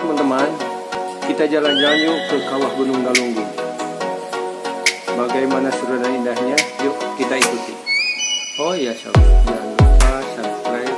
teman-teman, kita jalan-jalan yuk ke Kawah Gunung Galunggung. Bagaimana seru dan indahnya? Yuk kita ikuti. Oh iya sobat, jangan lupa subscribe.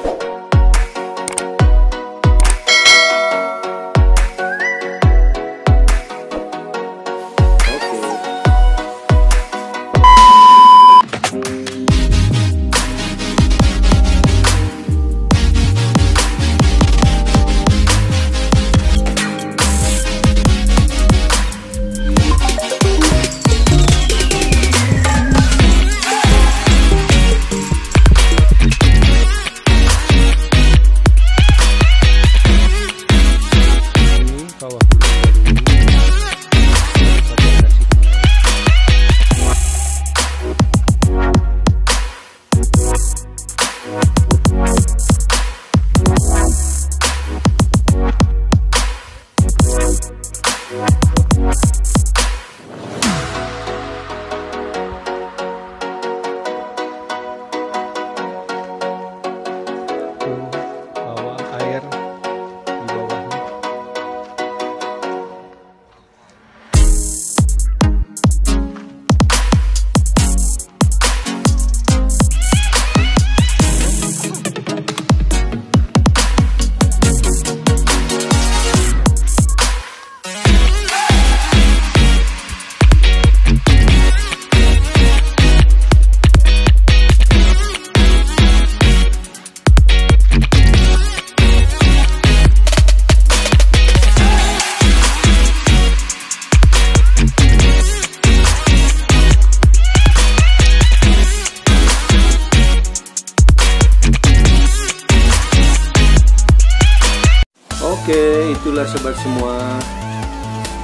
Oke, itulah sobat semua,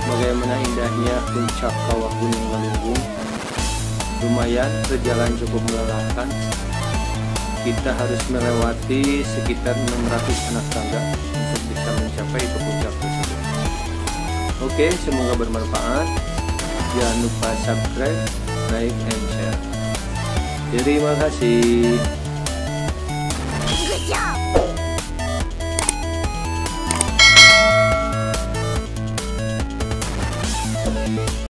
bagaimana indahnya puncak Kawah Gunung Galunggung. Lumayan, berjalan cukup melelahkan. Kita harus melewati sekitar 600 anak tangga untuk bisa mencapai ke puncak tersebut. Oke, semoga bermanfaat. Jangan lupa subscribe, like, and share. Terima kasih.